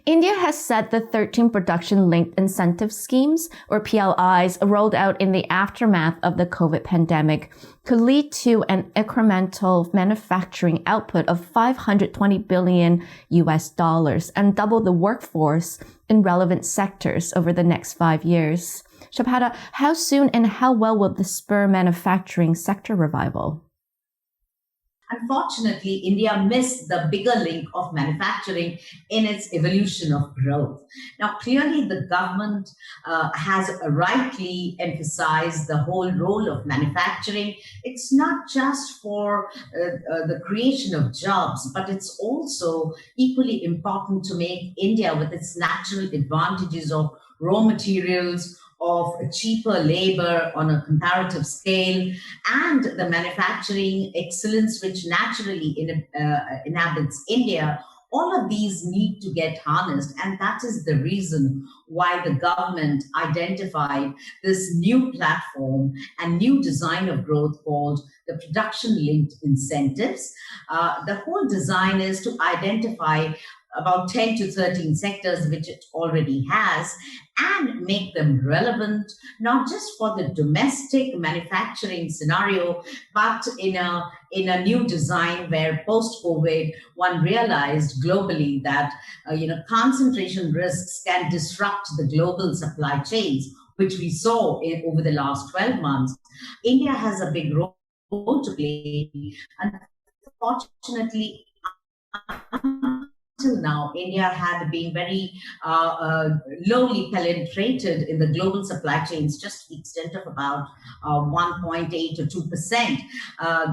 India has said the 13 production-linked incentive schemes, or PLIs, rolled out in the aftermath of the COVID pandemic could lead to an incremental manufacturing output of $520 billion and double the workforce in relevant sectors over the next 5 years. Shubhada, how soon and how well will this spur manufacturing sector revival? Unfortunately, India missed the bigger link of manufacturing in its evolution of growth. Now, clearly, the government has rightly emphasized the whole role of manufacturing. It's not just for the creation of jobs, but it's also equally important to make India, with its natural advantages of raw materials, of cheaper labor on a comparative scale, and the manufacturing excellence which naturally inhabits India. All of these need to get harnessed, and that is the reason why the government identified this new platform and new design of growth called the production-linked incentives. The whole design is to identify about 10 to 13 sectors, which it already has, and make them relevant, not just for the domestic manufacturing scenario, but in a new design where post-COVID, one realized globally that concentration risks can disrupt the global supply chains, which we saw over the last 12 months. India has a big role to play. Unfortunately, until now, India had been very lowly penetrated in the global supply chains, just to the extent of about 1.8 or 2%.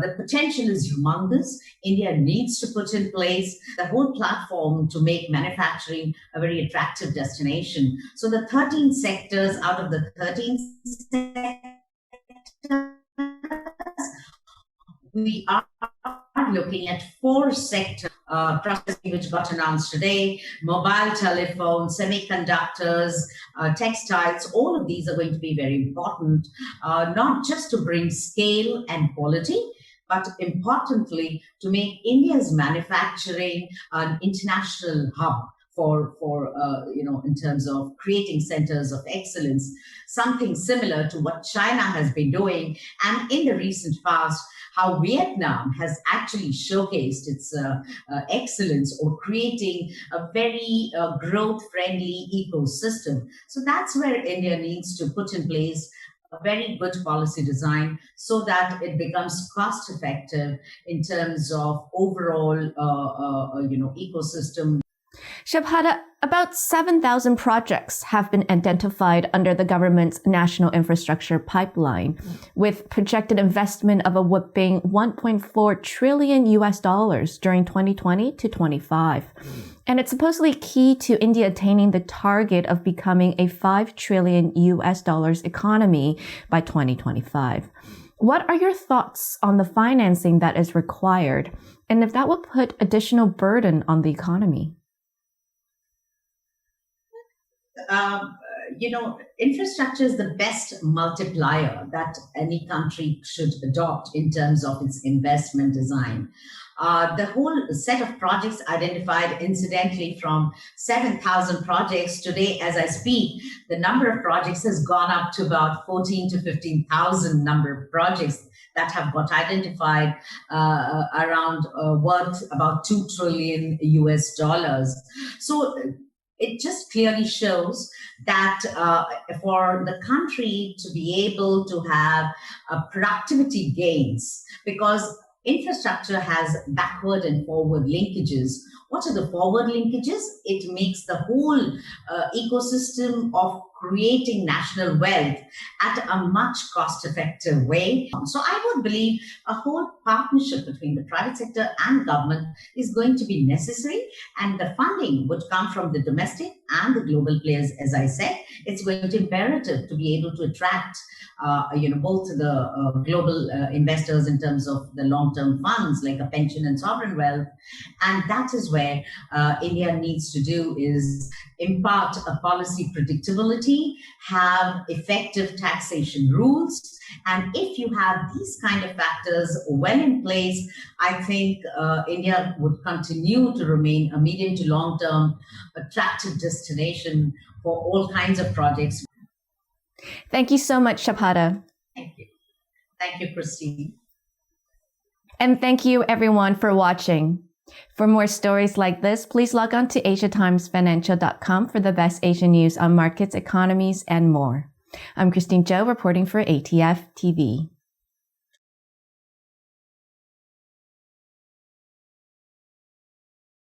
The potential is humongous. India needs to put in place the whole platform to make manufacturing a very attractive destination. So the 13 sectors out of the 13 sectors, we are looking at 4 sectors processing which got announced today: mobile telephone, semiconductors, textiles. All of these are going to be very important, not just to bring scale and quality, but importantly to make India's manufacturing an international hub for in terms of creating centers of excellence, something similar to what China has been doing, and in the recent past, how Vietnam has actually showcased its excellence or creating a very growth-friendly ecosystem. So that's where India needs to put in place a very good policy design so that it becomes cost-effective in terms of overall, ecosystem. Shubhada, about 7,000 projects have been identified under the government's National Infrastructure Pipeline, with projected investment of a whopping $1.4 trillion during 2020 to 25. And it's supposedly key to India attaining the target of becoming a $5 trillion economy by 2025. What are your thoughts on the financing that is required, and if that would put additional burden on the economy? Infrastructure is the best multiplier that any country should adopt in terms of its investment design. The whole set of projects identified, incidentally, from 7,000 projects today, as I speak, the number of projects has gone up to about 14 to 15,000 number of projects that have got identified around worth about $2 trillion. So it just clearly shows that for the country to be able to have productivity gains, because infrastructure has backward and forward linkages. What are the forward linkages? It makes the whole ecosystem of creating national wealth at a much cost-effective way. So I would believe a whole partnership between the private sector and government is going to be necessary, and the funding would come from the domestic and the global players. As I said, it's going to be imperative to be able to attract both the global investors in terms of the long-term funds like a pension and sovereign wealth. And that is where India needs to do is impart a policy predictability, have effective taxation rules. And if you have these kind of factors well in place, I think India would continue to remain a medium to long-term attractive destination for all kinds of projects. Thank you so much, Shubhada. Thank you. Thank you, Christine. And thank you everyone for watching. For more stories like this, please log on to asiatimesfinancial.com for the best Asian news on markets, economies, and more. I'm Christine Zhou reporting for ATF TV.